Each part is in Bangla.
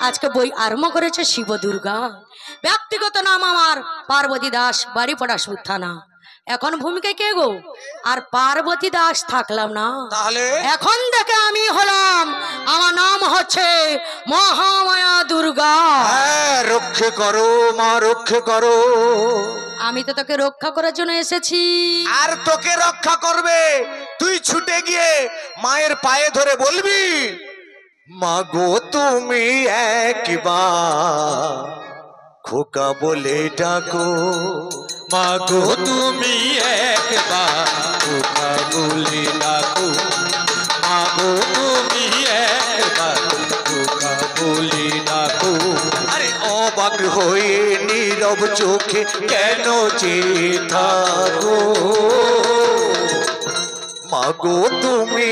আজকে বই আরম্ভ করেছে শিব দুর্গা। ব্যক্তিগত নাম আমার পার্বতী দাস, বাড়িপাড়া সুর থানা। এখন ভূমিকায় কে গো? আর পার্বতী দাস থাকলাম না, তাহলে এখন থেকে আমি হলাম, আমার নাম হচ্ছে মহামায়া দুর্গা। হ্যাঁ, রক্ষে করো মা, রক্ষে করো। আমি তো তোকে রক্ষা করার জন্য এসেছি। আর তোকে রক্ষা করবে, তুই ছুটে গিয়ে মায়ের পায়ে ধরে বলবি, মা গো তুমি একবার খোকা বলে ডাকো, মা গো তুমি একবার খোকা বলে ডাকো, মা গো তুমি একবার খোকা বলে ডাকো। আরে অবাক হয়ে নীরব চোখে কেন চেয়ে থাকো, মা গো তুমি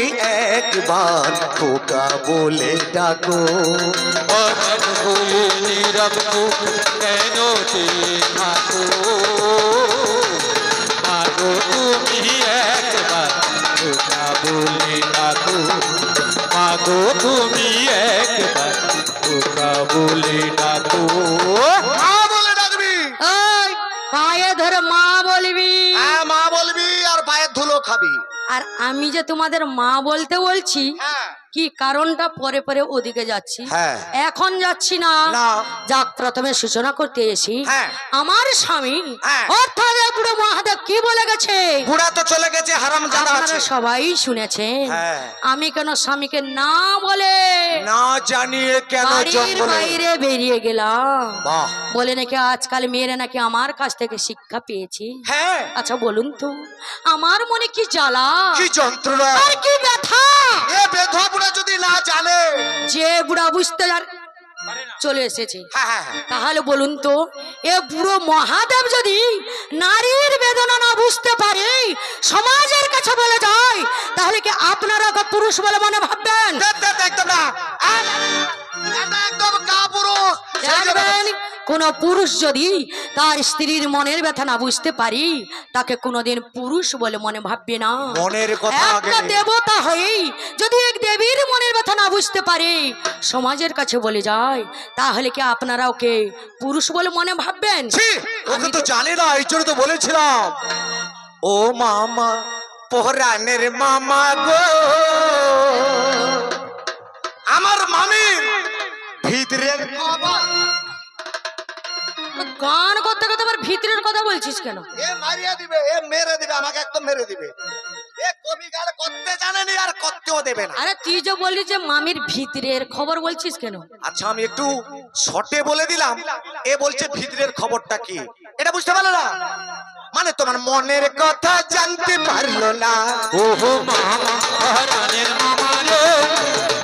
একবার খোকা বলে ডাকো। অবাক হয়ে নীরব চোখে কেন চেয়ে থাকো, মা গো তুমি একবার খোকা বলে ডাকো, মা গো তুমি একবার খোকা বলে ডাকো। মা বলে ডাকবি, ওই পায়ে ধরে মা বলবি। হ্যাঁ মা বলবি, আর পায়ের ধুলো খাবি। আর আমি যে তোমাদের মা বলতে বলছি, হ্যাঁ কি কারণটা পরে পরে ওদিকে যাচ্ছি, হ্যাঁ। এখন যাচ্ছি না। না। যাক, প্রথমে সূচনা করতে এসি। হ্যাঁ। আমার স্বামী হ্যাঁ। অর্থাৎ এই বুড়ো মহাদেব কি বলে গেছে, বুড়া তো চলে গেছে, হারামজাদা আছে। আপনারা সবাই শুনেছেন। হ্যাঁ। আমি কেন স্বামীকে না বলে না জানিয়ে কেন বাড়ির জঙ্গলে? বাইরে বেরিয়ে গেলাম। বাহ। বলে নাকি আজকাল মেয়েরা নাকি আমার কাছ থেকে শিক্ষা পেয়েছি। হ্যাঁ, আচ্ছা বলুন তো, আমার মনে কি জ্বালা, কি যন্ত্রণা, আর কি ব্যথা। এ বেধবা বুড়া যদি না জানে। যে বুড়া বুঝতে চলে এসেছে, হ্যাঁ হ্যাঁ হ্যাঁ। তাহলে বলুন তো, এ বুড়ো মহাদেব যদি নারীর বেদনা না বুঝতে পারে, সমাজের কাছে বলে যায়, তাহলে কি আপনারা ওকে পুরুষ বলে মনে ভাববেন? একদম না, এটা একদম কাপুরুষ। দেখবেন, কোন পুরুষ যদি তার স্ত্রীর মনের ব্যথা না বুঝতে পারি, তাকে কোনোদিন পুরুষ বলে মনে ভাববে না। মনের কথা একটা আগে। দেবতা হয়ে যদি এক দেবীর মনের ব্যথা না বুঝতে পারে, সমাজের কাছে বলে যায়, তাহলে কি আপনারা ওকে পুরুষ বলে মনে ভাববেন? ছি, ওকে তো জানে না, এই জন্য তো বলেছিলাম। ও মামা, পহরানের মামা গো, আমার মামি ভিতরে গান করতে করতে আবার ভিতরের কথা বলছিস কেন? এ মারিয়া দিবে, এ মেরে দিবে, আমাকে একদম মেরে দিবে। এ কবি গান করতে জানেনি, আর করতেও দেবে না। আরে তুই যে বললি যে মামির ভিতরের খবর বলছিস কেন? আচ্ছা আমি একটু শর্টে বলে দিলাম, এ বলছে ভিতরের খবরটা কি, এটা বুঝতে পারলো না। মানে তোমার মনের কথা জানতে পারলো না। ওহো মামা পহরানের মামা রে,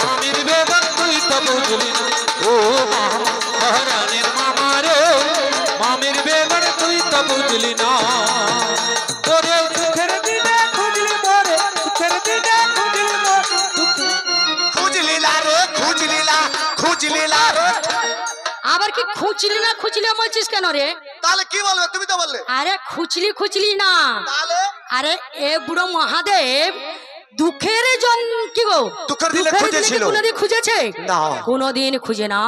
মামির বেদন তুই তো বুঝলি না। ও মামা পহরানের মামা রে, মামির বেদন তুই তো বুঝলি না। তোরে সুখের দিনে খুঁজলি মোরে, সুখের দিনে খুঁজলি মোরে, খুঁজলিলা রে, খুঁজলিলা, খুঁজলিলা রে। আবার কি খুঁজলি না খুঁজলি বলছিস কেন রে? তাহলে কি বলবে, তুমি তো বললে। আরে খুঁজলি না, তাহলে আরে এ বুড়ো মহাদেব দুঃখের জন কি গো, দুঃখের দিনে খুঁজেছিল? কোনদিন খুঁজেছে না। কোনদিন খুঁজে না।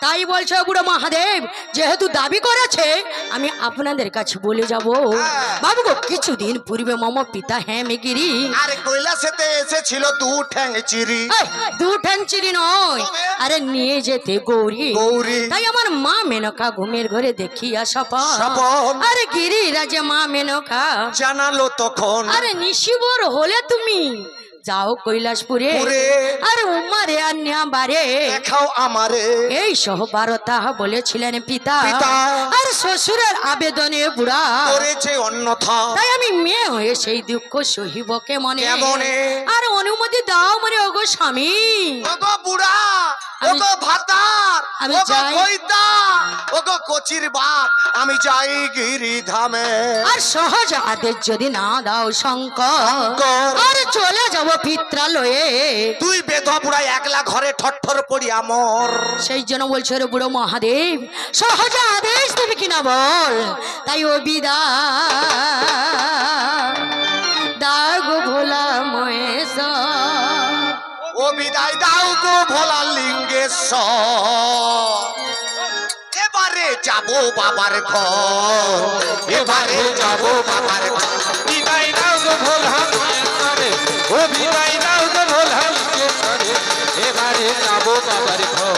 তাই বলছে বুড়ো মহাদেব যেহেতু দাবি করেছে, আমি আপনাদের কাছে বলে যাব। বাবু গো, কিছুদিন পূর্বে মম পিতা হেমগিরি, আরে কৈলাসেতে এসেছিল দু ঠ্যাং চিরি। এই, দু ঠ্যাং চিরি নয়, আরে নিয়ে যেতে গৌরী। গৌরী। তাই আমার মা মেনকা ঘুমের ঘরে দেখিয়া স্বপন। স্বপন, আরে গিরিরাজে মা মেনকা জানালো তখন, আরে নিশিবর হলে তুমি যাও কৈলাসপুরে, পুরে। আরে উমারে আন্যা বারে দেখাও আমারে। এই সহবারতা বলেছিলেন পিতা, পিতা। আর শ্বশুরের আবেদনে বুড়া করেছে অন্যথা। তাই আমি মেয়ে হয়ে সেই দুঃখ সহিব কেমনে? কেমনে? আর অনুমতি দাও মরে ওগো স্বামী। ওগো বুড়া, ওগো ভাতার, আমি ওগো যাই। কইতা, ওগো কচির বাপ, আমি যাই গিরিধামে। আর সহজ আদেশ যদি না দাও শঙ্কর, শঙ্কর। আর চলে যাব পিত্রালয়ে। তুই বেধবা বুড়া একলা ঘরে ঠট্টর পড়ি আমর। সেই জন্য বলছো রে বুড়ো মহাদেব, সহজ আদেশ দেবে কিনা বল। তাই ও বিদা দাগ ভোলা মহেশ, ও বিদায় দাও গো ভোলা লিঙ্গেশ্বর এবারে যাব বাবার ঘর এবারে যাব বাবার ঘর বিদায় দাও গো ভোলা লিঙ্গেশ্বরে ও বিদায় দাও গো ভোলা লিঙ্গেশ্বরে এবারে যাবো বাবার ঘর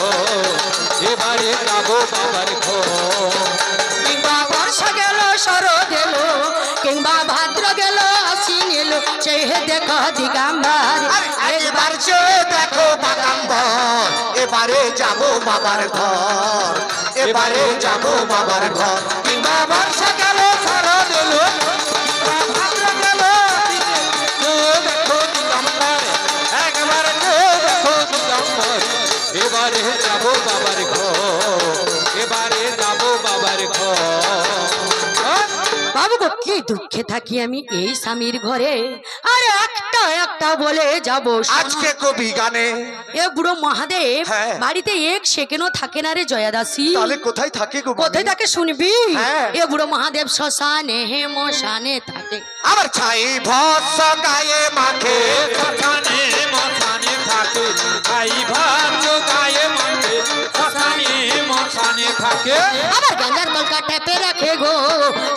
এবারে যাবো বাবার ঘর কিংবা বর্ষা গেল শরৎ এলো কিংবা ভাদ্র গেল আশ্বিন এলো চেয়ে দেখো দিগম্বর একবার চেয়ে দেখো বাগাম্বর এবারে যাব বাবার ঘর এবারে যাব বাবার ঘর কিংবা বর্ষা গেল শরৎ এলো কিংবা ভাদ্র গেল দেখো দিগম্বর একবার দেখো দিগম্বর এবারে যাবো বাবার ঘর এবারে যাবো বাবার ঘর বাবু গো কি দুঃখে থাকি আমি এই স্বামীর ঘরে আর একটা একটা বলে যাব আজকে কবি গানে এ বুড়ো মহাদেব হ্যাঁ। বাড়িতে এক সেকেন্ডও থাকে না রে জয়াদাসী তাহলে কোথায় থাকে গো কোথায় তাকে শুনবি হ্যাঁ। এ বুড়ো মহাদেব শ্মশানে হে মশানে থাকে আবার ছাই ভস্য গায়ে মাখে শ্মশানে মশানে থাকে তাই ভাগ্য গায়ে মাঠে শ্মশানে মশানে থাকে আবার গঙ্গার মলকা টেপে রাখে গো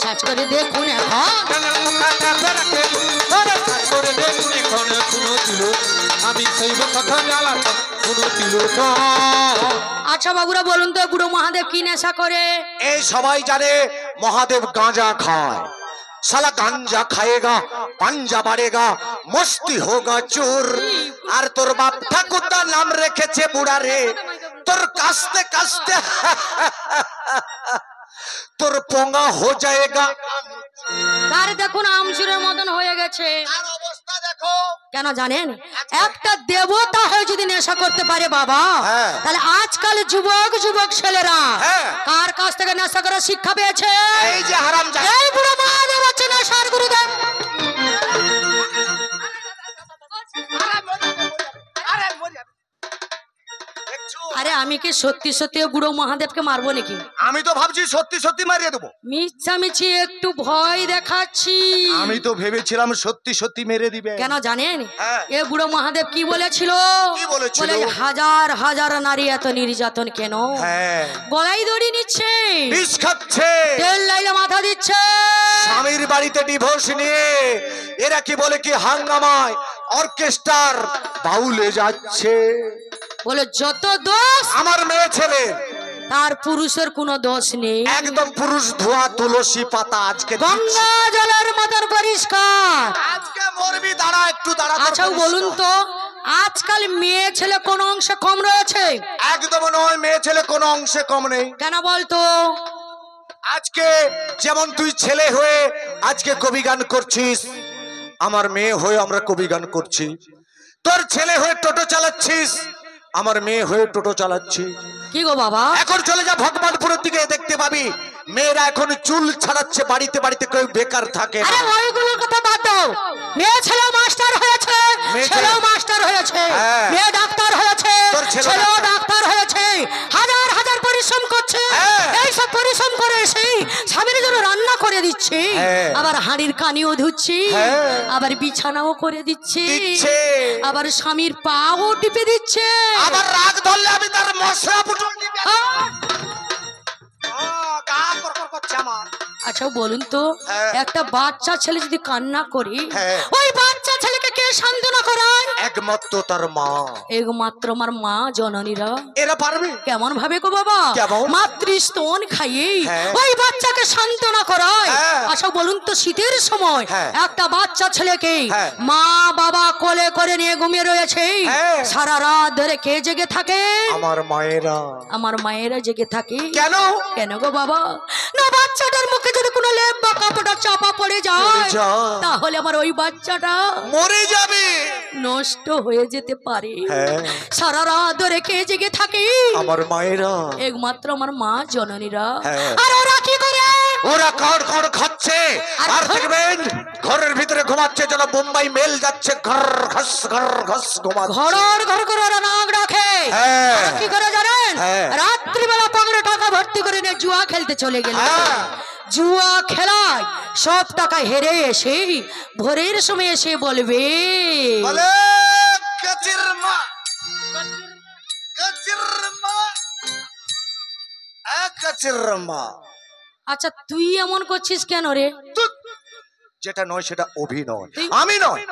সাজ করে দেখুন এখন আমি শৈব কথা জ্বালাতাম শুনেছিল আচ্ছা বাবুরা বলুন তো বুড়ো মহাদেব কি নেশা করে এই সবাই জানে মহাদেব গাঁজা খায় साला गांजा खाएगा पांजा बाड़ेगा मस्ती होगा चोर और तोर बाप ठाकुरदा नाम रेखेছে বুড়া রে তোর কাস্তে কাস্তে তোর পোঙা हो जाएगा তার দেখুন আমচুরের মতন হয়ে গেছে আর অবস্থা দেখো কেন জানেন একটা দেবতা হয়ে যদি নেশা করতে পারে বাবা হ্যাঁ। তাহলে আজকাল যুবক যুবক ছেলেরা হ্যাঁ। কার কাছ থেকে নেশা করার শিক্ষা পেয়েছে এই যে হারামজাদা এই বুড়ো মহাদেব হচ্ছে নেশার গুরুদেব আরে আমি কি সত্যি সত্যি বুড়ো মহাদেবকে মারবো নাকি আমি তো ভাবছি সত্যি সত্যি মারিয়ে দেবো মিছামিছি একটু ভয় দেখাচ্ছি আমি তো ভেবেছিলাম সত্যি সত্যি মেরে দিবে কেন জানেন হ্যাঁ। এ বুড়ো মহাদেব কি বলেছিল কি বলেছিল? বলে হাজার হাজার নারী এত নির্যাতন কেন হ্যাঁ গলায় দড়ি নিচ্ছে বিষ খাচ্ছে তেল লাইলে মাথা দিচ্ছে স্বামীর বাড়িতে ডিভোর্স নিয়ে এরা কি বলে কি হাঙ্গামায় অর্কেস্ট্রার বাউলে যাচ্ছে বলে যত দোষ আমার মেয়ে ছেলে তার পুরুষের কোনো দোষ নেই একদম পুরুষ ধোয়া তুলসী পাতা আজকে গঙ্গা জলের মতন পরিষ্কার আজকে মরবি দাঁড়া একটু দাঁড়া তোর আচ্ছা পরিষ্কার। বলুন তো আজকাল মেয়ে ছেলে কোন অংশে কম রয়েছে একদম নয় মেয়ে ছেলে কোনো অংশে কম নেই কেন বলতো আজকে যেমন তুই ছেলে হয়ে আজকে কবি গান করছিস আমার মেয়ে হয়ে আমরা কবি গান করছি তোর ছেলে হয়ে টোটো চালাচ্ছিস আমার মেয়ে হয়ে টোটো চালাচ্ছি কি গো বাবা এখন চলে যা ভগবানপুরের দিকে দেখতে পাবি মেয়েরা এখন চুল ছাড়াচ্ছে বাড়িতে বাড়িতে কেউ বেকার থাকে না আরে ওইগুলোর কথা বাদ দাও মেয়ে ছেলে মাস্টার হয়েছে মেয়ে ছেলেও ছেলে- মাস্টার হয়েছে হ্যাঁ। মেয়ে ডাক্তার হয়েছে তোর ছেলে ছেলেও ডাক্তার হয়েছে হাজার হাজার পরিশ্রম করছে হ্যাঁ। এই সব পরিশ্রম করে এসে স্বামীর জন্য রান্না করে দিচ্ছে হ্যাঁ। আবার হাঁড়ির কানিও ধুচ্ছি হ্যাঁ। আবার বিছানাও করে দিচ্ছে দিচ্ছে। আবার স্বামীর পাও টিপে দিচ্ছে আবার রাগ ধরলে আমি তার মশলা পুটুল দিবি আহ! গা করকর করছে আমার আচ্ছা বলুন তো হ্যাঁ। একটা বাচ্চা ছেলে যদি কান্না করে হ্যাঁ। ওই বাচ্চা ছেলেকে কে সান্ত্বনা করায় একমাত্র তার মা একমাত্র আমার মা জননীরা এরা পারবে কেমন ভাবে গো বাবা কেমন? মাতৃস্তন খাইয়ে হ্যাঁ। ওই বাচ্চাকে সান্ত্বনা করায় হ্যাঁ। আচ্ছা বলুন তো শীতের সময় হ্যাঁ। একটা বাচ্চা ছেলেকে হ্যাঁ। মা বাবা কোলে করে নিয়ে ঘুমিয়ে রয়েছে হ্যাঁ। সারা রাত ধরে কে জেগে থাকে আমার মায়েরা আমার মায়েরা জেগে থাকে কেন কেন গো বাবা না বাচ্চাটার মুখে যদি কোনো লেপ বা কাপড়টা চাপা পড়ে যায় যায়। তাহলে আমার ওই বাচ্চাটা মরে যাবে নষ্ট হয়ে যেতে পারে হ্যাঁ। সারা রাত ধরে কে জেগে থাকে আমার মায়েরা একমাত্র আমার মা জননীরা হ্যাঁ। আর ওরা কি করে ওরা কড় কড় খাচ্ছে আর আর দেখবেন ঘরের ভিতরে ঘুমাচ্ছে যেন বোম্বাই মেল যাচ্ছে ঘর ঘস ঘুমাচ্ছে ঘর ঘর করে ওরা নাক রাখে হ্যাঁ। আর কি করে জানেন হ্যাঁ। রাত্রিবেলা পকেটে টাকা ভর্তি করে নিয়ে জুয়া খেলতে চলে গেল হ্যাঁ। জুয়া খেলায় সব টাকা হেরে এসে ভোরের সময় এসে বলবে বলে কাচির মা কাছের মা। আচ্ছা তুই এমন করছিস কেন রে? ধুৎ, যেটা নয় সেটা অভিনয়, আমি নয়।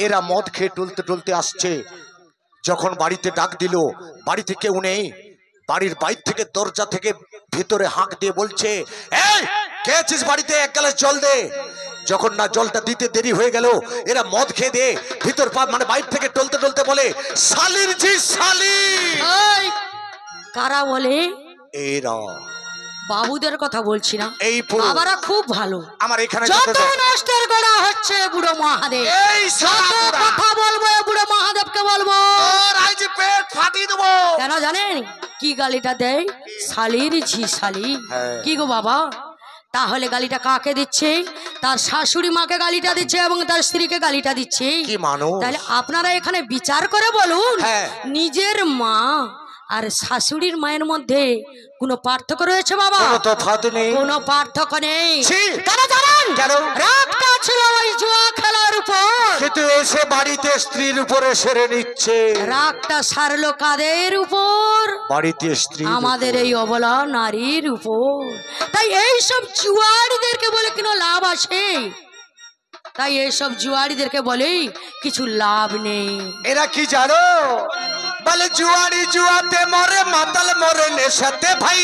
এরা মদ খেয়ে টুলতে টুলতে আসছে, যখন বাড়িতে ডাক দিল বাড়িতে কেউ নেই, বাড়ির বাইর থেকে দরজা থেকে ভিতরে হাঁক দিয়ে বলছে, এই কে আছিস বাড়িতে, এক গ্লাস জল দে। যখন না জলটা দিতে দেরি হয়ে গেল, এরা মদ খেয়ে দে ভিতর মানে বাইর থেকে টলতে টলতে বলে, শালির জি শালি। এই কারা বলে? এরা বাবুদের কথা বলছি না, এই পুরো বাবারা খুব ভালো। আমার এখানে যত নষ্টের গোড়া হচ্ছে বুড়ো মহাদেব। এই যত কথা বলবো এ বুড়ো মহাদেবকে বলবো। পেট ফাটিয়ে দেবো। কেন জানেন কি গালিটা দেয়? শালির ঝি শালি। হ্যাঁ। কি গো বাবা, তাহলে গালিটা কাকে দিচ্ছে? তার শাশুড়ি মাকে গালিটা দিচ্ছে এবং তার স্ত্রীকে গালিটা দিচ্ছে। কি মানুষ! তাহলে আপনারা এখানে বিচার করে বলুন, হ্যাঁ। নিজের মা আর শাশুড়ির মায়ের মধ্যে কোনো পার্থক্য রয়েছে বাবা? কোনো তফাৎ নেই, কোনো পার্থক্য নেই। ছি! কেন জানেন? কেন? রাগটা ছিল ওই জুয়া খেলার উপর। কিন্তু এসে বাড়িতে স্ত্রীর উপরে সেরে নিচ্ছে। রাগটা সারলো কাদের উপর? বাড়িতে স্ত্রী, আমাদের এই অবলা নারীর উপর। তাই এইসব জুয়ারিদেরকে বলে কোনো লাভ আছে? তাই এইসব জুয়ারিদেরকে বলে কিছু লাভ নেই। এরা কি জানো? বলে জুয়ারি জুয়াতে মরে, মাতাল মরে নেশাতে। ভাই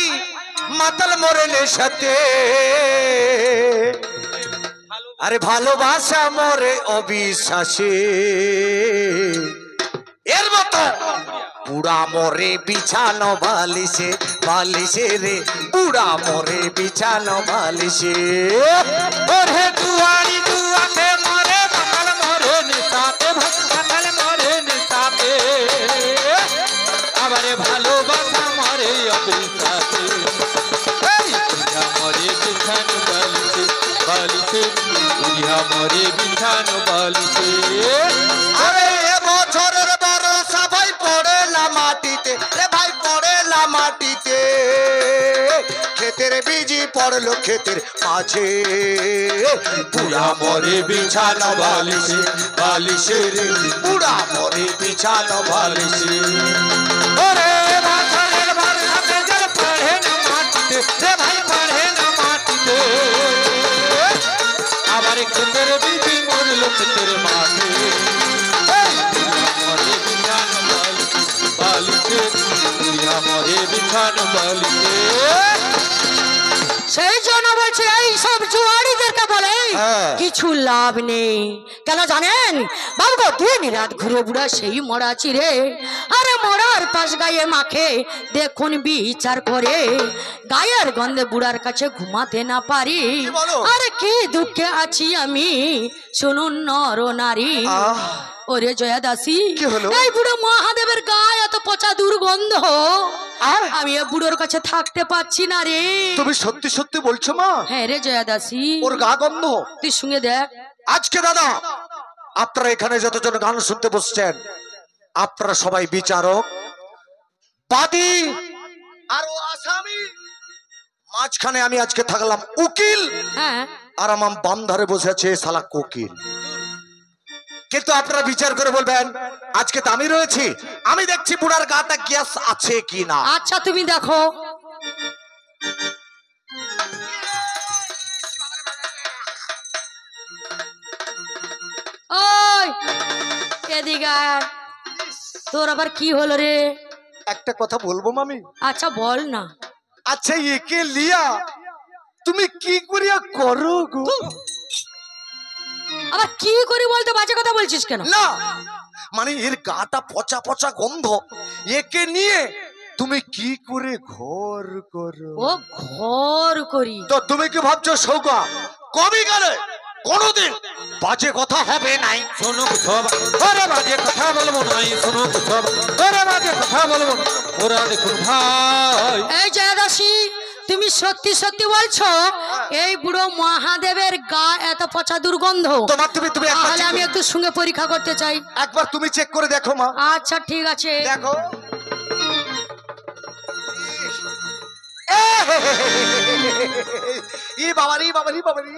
মাতাল মরে নেশাতে, আরে ভালোবাসা মরে অবিশ্বাসে। এর মতো বুড়া মরে বিছানো বালিশে, বালিশে রে বুড়া মরে বিছানো বালিশে। ওরে জুয়ারি জুয়াতে মরে, মাতাল মরে নেশাতে, মাতাল মরে নেশাতে। আবারে ভালোবাসা মরে অবিশ্বাসে। এই বুড়া মরে বিছানো বালিশে, বালিশে বুড়া মরে বিছানো বালিশে। আরে এ বছরের বর্ষা ভাই পড়ে না মাটিতে রে, ভাই পড়ে না মাটিতে। ক্ষেতের বীজি পড়লো ক্ষেতের মাঝে, বুড়া মরে বিছানো বালিশে, বালিশে রে বুড়া মরে বিছানো বালিশে। ওরে বছরের বর্ষাতে জল পড়ে না মাটিতে রে, ভাই পড়ে না মাটিতে। আবার ক্ষেতের বীজি মরলো ক্ষেতের মাঠে। এই বুড়া মরে বিছানো বালিশে, বালিশে বুড়া মরে বিছানো বালিশে। সেই জন্য বলছে এই সব জুয়ারিদেরকে বলে হ্যাঁ। কিছু লাভ নেই। কেন জানেন বাবু গো, দিন রাত ঘুরে বুড়া সেই মরা চিরে। আরে মরার পাশ গায়ে মাখে দেখুন বিচার করে। গায়ের গন্ধে বুড়ার কাছে ঘুমাতে না পারি। কি বলো? আরে কি দুঃখে আছি আমি শুনুন নর নারী। আহ! ওরে জয়া দাসী, কি হলো? এই বুড়ো মহাদেবের গায়ে এত পচা দুর্গন্ধ, আর আমি এ বুড়োর কাছে থাকতে পারছি না রে। তুমি সত্যি সত্যি বলছো মা? হ্যাঁ রে জয়া দাসী, ওর গা গন্ধ? তুই শুনে দেখ। আজকে দাদা আপনারা এখানে যতজন গান শুনতে বসছেন, আপনারা সবাই বিচারক, বাদী আর ও আসামি। মাঝখানে আমি আজকে থাকলাম উকিল, হ্যাঁ আর আমার বাম ধারে বসে আছে শালা কোকিল। কিন্তু আপনারা বিচার করে বলবেন, আজকে তো আমি রয়েছি, আমি দেখছি বুড়ার গাটা গ্যাস আছে কি না। আচ্ছা তুমি দেখো। ওই এদিকে আয়। তোর আবার কি হলো রে? একটা কথা বলবো মামি? আচ্ছা বল না। আচ্ছা একে লিয়া তুমি কি করিয়া করো গো? আবার কি করি বলতে বাজে কথা বলছিস কেন? না মানে এর গাটা পচা পচা গন্ধ, একে নিয়ে তুমি কি করে ঘর করো? ও ঘর করি? তো তুমি কি ভাবছো সৌকা কবি গানে কোনোদিন বাজে কথা হবে নাই? শুনুক সব, ওরে বাজে কথা বলবো নাই, শুনুক সব, ওরে বাজে কথা বলবো না। ওরা দেখুন ভাই, এই জয়দাসী, তুমি সত্যি সত্যি বলছো এই বুড়ো মহাদেবের গা এত পচা দুর্গন্ধ? তোমার তুমি তুমি একবার তাহলে check আমি করে- একটু সঙ্গে পরীক্ষা করতে চাই। একবার তুমি চেক করে দেখো মা। আচ্ছা ঠিক আছে। দেখো ই বাবারি বাবারি বাবারি,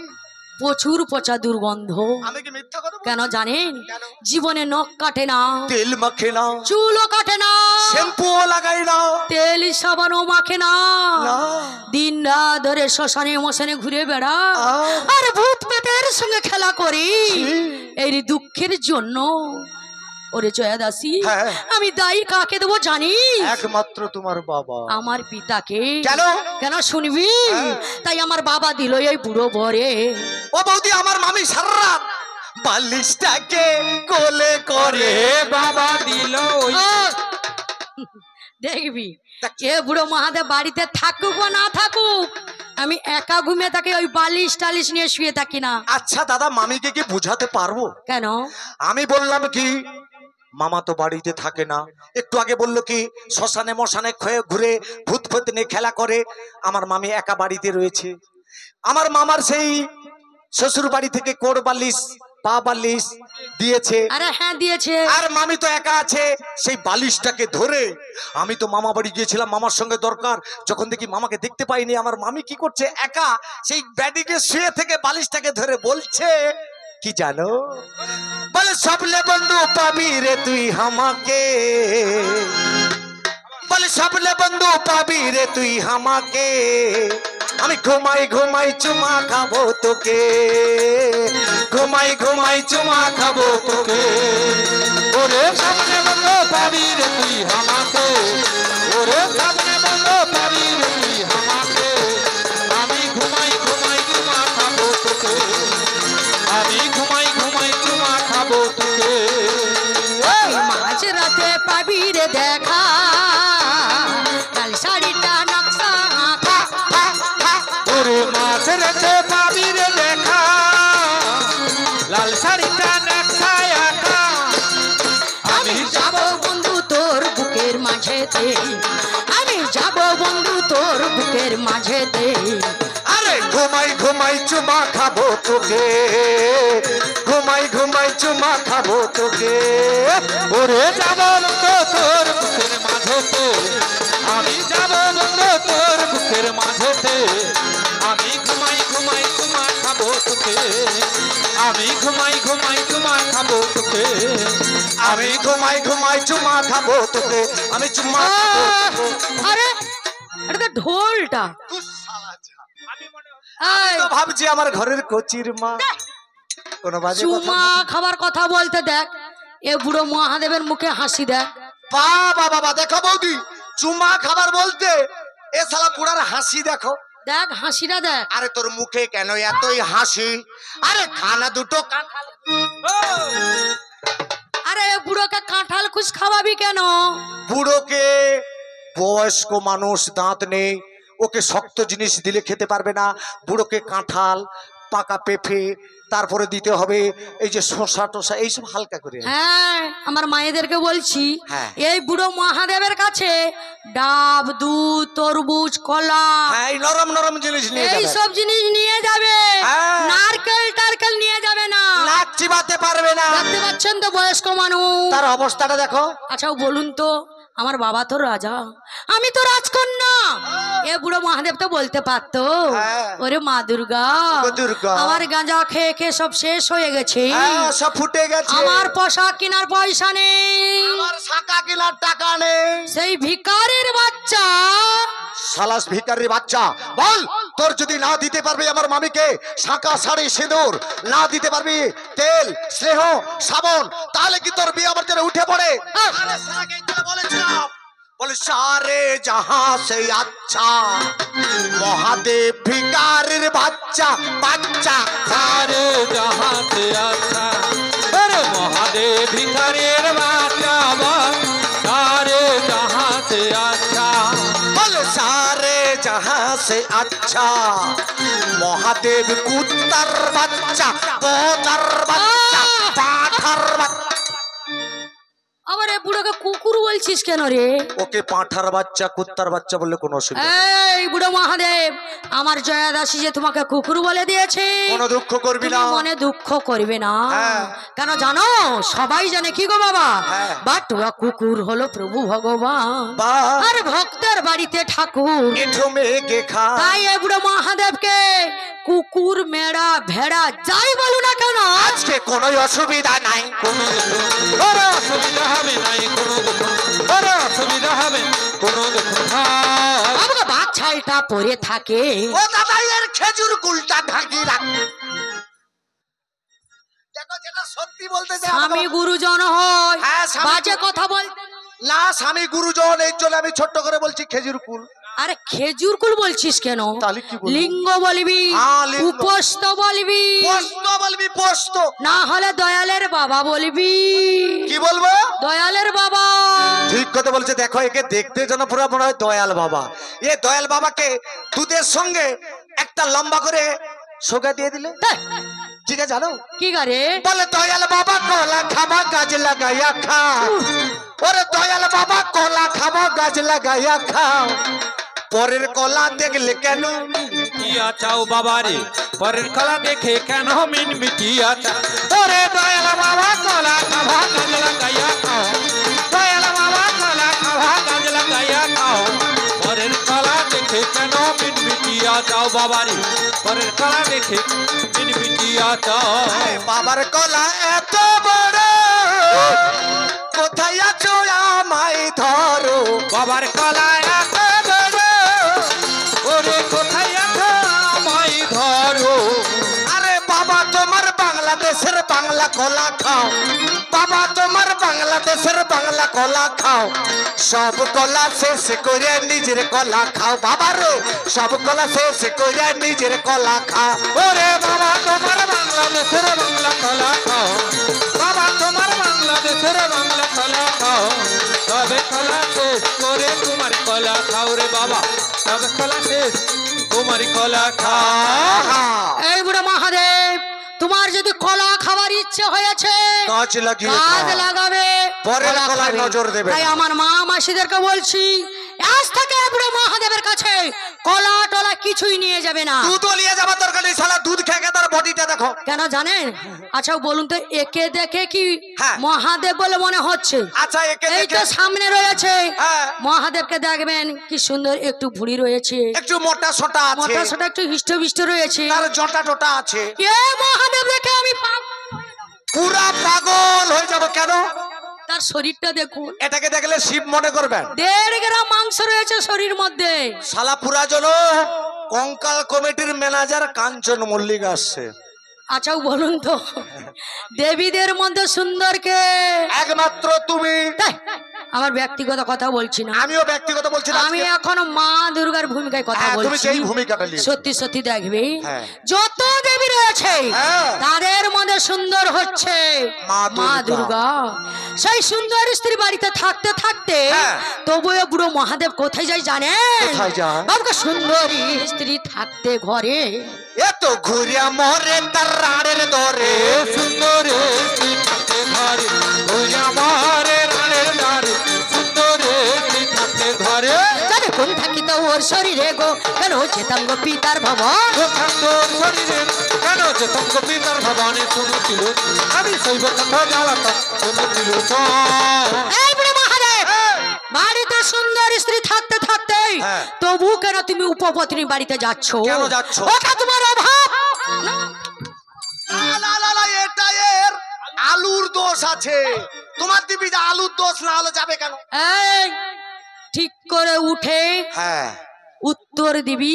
প্রচুর পচা দুর্গন্ধ। আমি কি মিথ্যা কথা বলছি? কেন জানেন? কেন? জীবনে নখ কাটে না, তেল মাখে না, চুলও কাটে না, শ্যাম্পুও লাগাই না, তেল সাবানও মাখে না, না। দিন রাত ধরে শ্মশানে মশানে ঘুরে বেড়া আহ। আর ভূত পেতের সঙ্গে খেলা করি। এই দুঃখের জন্য ওরে জয়া দাসী, হ্যাঁ। আমি দায়ী কাকে দেবো জানিস? একমাত্র তোমার বাবা। আমার পিতাকে। কেন? কেন শুনবি? হ্যাঁ। তাই আমার বাবা দিল এই বুড়ো বরে। ও বৌদি, আমার মামি সারা বালিশটাকে কোলে করে বাবা দিল ওই দেখবি এ বুড়ো মহাদেব বাড়িতে থাকুক বা না থাকুক, আমি একা ঘুমিয়ে থাকি, ওই বালিশ টালিশ নিয়ে শুয়ে থাকি না। আচ্ছা দাদা, মামিকে কি বুঝাতে পারবো? কেন? আমি বললাম কি মামা তো বাড়িতে থাকে না, একটু আগে বললো কি শ্মশানে মশানে ঘুরে ভূত ভূত নিয়ে খেলা করে, আমার মামি একা বাড়িতে রয়েছে। আমার মামার সেই শ্বশুর বাড়ি থেকে কোড় বালিশ পা বালিশ দিয়েছে, আরে হ্যাঁ দিয়েছে। আর মামি তো একা আছে, সেই বালিশটাকে ধরে আমি তো মামা বাড়ি গিয়েছিলাম, মামার সঙ্গে দরকার, যখন দেখি মামাকে দেখতে পাইনি, আমার মামি কি করছে একা সেই ব্যাডিকে শুয়ে থেকে বালিশটাকে ধরে বলছে কি জানো? বলে সবলে বন্ধু পাবি রে তুই আমাকে, বলে সবলে বন্ধু পাবি রে তুই আমাকে, আমি ঘুমাই ঘুমাই চুমা খাবো তোকে, ঘুমাই ঘুমাই চুমা খাবো তোকে। ওরে সামনে বন্ধ পাবি রে তুই আমাকে, ওরে সামনে বন্ধ পাবি রে তুই আমাকে, আমি ঘুমাই ঘুমাই চুমা খাবো তোকে, আমি ঘুমাই ঘুমাই চুমা খাবো তোকে। ওই মাঝ রাতে পাবি রে দেখা, লাল শাড়িটা নকশা আঁকা। ওরে মাছ রেখে পাবি রে দেখা, লাল শাড়িটা নেকশায় আঁকা। আমি যাব বন্ধু তোর বুকের মাঝেতে, আমি যাব বন্ধু তোর বুকের মাঝেতে। আরে ঘুমাই ঘুমাই চুমা খাবো তোকে, ঘুমাই ঘুমাই চুমা খাবো তোকে। ওরে যাব বন্ধ তোর বুকের মাঝেতে, আমি যাব বন্ধ তোর বুকের মাঝেতে, আমি ঘুমাই ঘুমাই চুমা খাবো তোকে, আমি ঘুমাই ঘুমাই চুমা খাবো তোকে, আমি ঘুমাই ঘুমাই চুমা খাবো তোকে, আমি চুমা খাবো তোকে। আরে এটা তো ঢোলটা। এই, তো ভাবছি আমার ঘরের কচির মা কোন বাজে কথা চুমা খাবার কথা বলতে দেখ, এ বুড়ো মহাদেবের মুখে হাসি দেখ। বাবা বাবা দেখো বৌদি, চুমা খাবার বলতে এ শালা বুড়ার হাসি দেখো। দেখ হাসিটা দেখ। আরে তোর মুখে কেন এতই হাসি? আরে খানা দুটো কাঁঠাল। আরে এ বুড়োকে কাঁঠাল খুশ খাওয়াবি কেন? বুড়োকে বয়স্ক মানুষ, দাঁত নেই, ওকে শক্ত জিনিস দিলে খেতে পারবে না। বুড়োকে কাঁঠাল, পাকা পেঁপে, তারপরে দিতে হবে এই যে শসা টসা, এইসব হালকা করে। হ্যাঁ, আমার মায়েদেরকে বলছি হ্যাঁ। এই বুড়ো মহাদেবের কাছে ডাব, দুধ, তরমুজ, কলা, হ্যাঁ, এই নরম নরম জিনিস নিয়ে এই যাবে। সব জিনিস নিয়ে যাবে। হ্যাঁ। নারকেল টারকেল নিয়ে যাবে না। নাক চিবাতে পারবে না। দেখতে পাচ্ছেন তো বয়স্ক মানুষ। তার অবস্থাটা দেখো। আচ্ছা বলুন তো, আমার বাবা তো রাজা, আমি তো রাজকন্যা, এ বুড়ো মহাদেব তো বলতে পারতো হ্যাঁ। ওরে মা দুর্গা, ও দুর্গা। আমার গাঁজা খেয়ে খেয়ে সব শেষ হয়ে গেছে, হ্যাঁ, সব ফুটে গেছে। আমার পোশাক কেনার পয়সা নেই, আমার শাকা কেনার টাকা নেই। সেই ভিখারির বাচ্চা। সালাস ভিখারির বাচ্চা, বল তোর যদি না দিতে পারবি আমার মামিকে শাঁকা শাড়ি সিঁদুর, না দিতে পারবি তেল স্নেহ সাবন, তাহলে কি তোর বিয়ে আমার জন্য উঠে পড়ে? আরে শালাকে এই জন্য বলেছিলাম, বলে সারে জাহাঁ সে আচ্ছা মহাদেব ভিখারির বাচ্চা, বাচ্চা सारे जहां से अच्छा, अरे महादेव भिखारीर बाचा बा, सारे जहां से अच्छा, বলে সারে জাহাঁ সে আচ্ছা মহাদেব কুত্তার বাচ্চা, বোতার বাচ্চা, পাঠার বাচ্চা। আবার এ বুড়োকে কুকুর বলছিস কেন রে? ওকে পাঁঠার বাচ্চা কুত্তার বাচ্চা বললে কোনো অসুবিধা নেই। এই বুড়ো মহাদেব, আমার জয়া দাসী যে তোমাকে কুকুর বলে দিয়েছে, কোনো দুঃখ করবি তুমি না। মনে দুঃখ করবে না। হ্যাঁ। কেন জানো? সবাই জানে কি গো বাবা, হ্যাঁ। বাটুয়া কুকুর হলো প্রভু ভগবান, বাহ। আর ভক্তের বাড়িতে ঠাকুর। এঠো মেঘে খা। তাই এ বুড়ো মহাদেবকে কুকুর, মেড়া, ভেড়া যাই বলো না কেন, আজকে কোনো অসুবিধা নাই। কোনো ওরে অসুবিধা হবে নাই, কোনো ওরে অসুবিধা হবে কোনো দুঃখ ভাই। আমাকে বাচ্চাইটা পরে থাকে। ও দাদা এর খেজুর কুলটা ঢাকি রাখ। দেখো যেটা সত্যি বলতে যে স্বামী গুরুজন হয়, হ্যাঁ, স্বামী বাজে কথা বলতে না, স্বামী গুরুজন, এই জন্য আমি ছোট্ট করে বলছি খেজুর কুল। আরে খেজুর কুল বলছিস কেন? তাহলে কি বলবো? লিঙ্গ বলবি, হ্যাঁ, লিঙ্গ। উপস্থ বলবি, পোস্ত বলবি, পোস্ত। না হলে দয়ালের বাবা বলবি। কি বলবো? দয়ালের বাবা। ঠিক কথা বলছে। দেখো একে দেখতে যেন পুরো মনে হয় দয়াল বাবা। এ দয়াল বাবাকে দুধের সঙ্গে একটা লম্বা করে সোগা দিয়ে দিলে ধ্যাৎ, ঠিক আছে জানো কি গারে? বলে দয়াল বাবা কলা খাবা গাছ লাগাইয়া খাও। ওরে দয়াল বাবা কলা খাবা গাছ লাগাইয়া খাও। পরের কলা দেখলে কেন মিটিয়া চাও বাবারে, পরের কলা দেখে কেন মিন মিটিয়া চাও। ওরে দয়াল বাবা কলা খাবা গাছ লাগাইয়া খাও, দয়াল বাবা কলা খাবা গাছ লাগাইয়া খাও। পরের কলা দেখে কেন মিন মিটিয়া চাও বাবারে, পরের কলা দেখে মিন মিটিয়া চাও। আরে বাবার কলা এত বড়, কোথায় আছো আমায় ধরো। বাবার কলা এত বড়, ওরে কোথায় আছো আমায় ধরো। আরে বাবা তোমার বাংলাদেশের বাংলা কলা খাও। বাবা তোমার বাংলাদেশের বাংলা কলা খাও। সব কলা শেষ করে নিজের কলা খাও। বাবারও সব কলা শেষ করে নিজের কলা খাও। ওরে বাবা তোমার বাংলাদেশের বাংলা কলা খাও, বাবা তোমার বাংলাদেশের বাংলা কলা খাও। তবে কলা শেষ করে তোমার কলা খাও রে বাবা, তবে কলা শেষ তোমার কলা খাও। এই বুড়ো মহাদেব, তোমার যদি কলা খাবার ইচ্ছে হয়েছে, কাজ লাগিয়ে কাজ খাও। লাগাবে, পরের কলা কলায় খাবে। নজর দেবে তাই না। আমার মা মাসিদেরকে বলছি, আজ থেকে বুড়ো মহাদেবের কাছে কলা টলা কিছুই নিয়ে যাবে না। দুধও নিয়ে যাবার দরকার নেই। শালা দুধ খেয়ে খেয়ে তার বডিটা দেখো। কেন জানেন? আচ্ছা বলুন তো, একে দেখে কি হ্যাঁ। মহাদেব বলে মনে হচ্ছে? আচ্ছা একে এই তো দেখে সামনে রয়েছে, হ্যাঁ। মহাদেবকে দেখবেন কি সুন্দর, একটু ভুঁড়ি রয়েছে, একটু মোটা সোটা আছে, মোটা সোটা একটু হিষ্ট রয়েছে। তার জটা টোটা আছে। এ মহাদেব দেখে আমি পুরা পাগল হয়ে যাবো। কেন? তার শরীরটা দেখুন, এটাকে দেখলে শিব মনে করবেন। 1.5 গ্রাম মাংস রয়েছে শরীর মধ্যে। শালা পুরা জন কঙ্কাল কমিটির ম্যানেজার কাঞ্চন মল্লিক আসছে। আচ্ছা বলুন তো, দেবীদের মধ্যে সুন্দর কে? একমাত্র তুমি। তাই, আমার ব্যক্তিগত কথা বলছি না, আমিও ব্যক্তিগত বলছি না। আমি এখন মা দুর্গার ভূমিকায় কথা হ্যাঁ, তুমি বলছি। সেই ভূমিকাটা নিয়েছো। সত্যি সত্যি দেখবে, হ্যাঁ। যত দেবী রয়েছে হ্যাঁ। তাদের মধ্যে সুন্দর হচ্ছে মা মা দুর্গা। দুর্গা। সেই সুন্দর স্ত্রী বাড়িতে থাকতে থাকতে হ্যাঁ। তবুও বুড়ো মহাদেব কোথায় যায় জানেন? কোথায় যায়? বাবুকে সুন্দরী স্ত্রী থাকতে ঘরে এত ঘুরিয়া মরে তার রাড়ের দরে। এ সুন্দরে তুই থাকতে ঘরে, ওই আমারে রানের দ্বারে, সুন্দরে তুই থাকতে ঘরে। জানে কোন থাকিত ওর শরীরে গো, কেন যেতাম গো পিতার ভবন। কোথায় তোর শরীরে কেন যে তঙ্গ পিতার ভবানে শুনেছিল, আমি শৈব কথা জ্বালাতাম শুনেছিল। এই বুড়ো মহাদেব, বাড়িতে সুন্দর স্ত্রী থাকতে থাকতে হ্যাঁ। তবু কেন তুমি উপপত্নী বাড়িতে যাচ্ছ? কেন যাচ্ছ? ওটা তোমার অভাব। না, না, না, না, এটা এর আলুর দোষ আছে। তোমার দিবি যে আলুর দোষ না হলে যাবে কেন? এই ঠিক করে উঠে হ্যাঁ, উত্তর দিবি,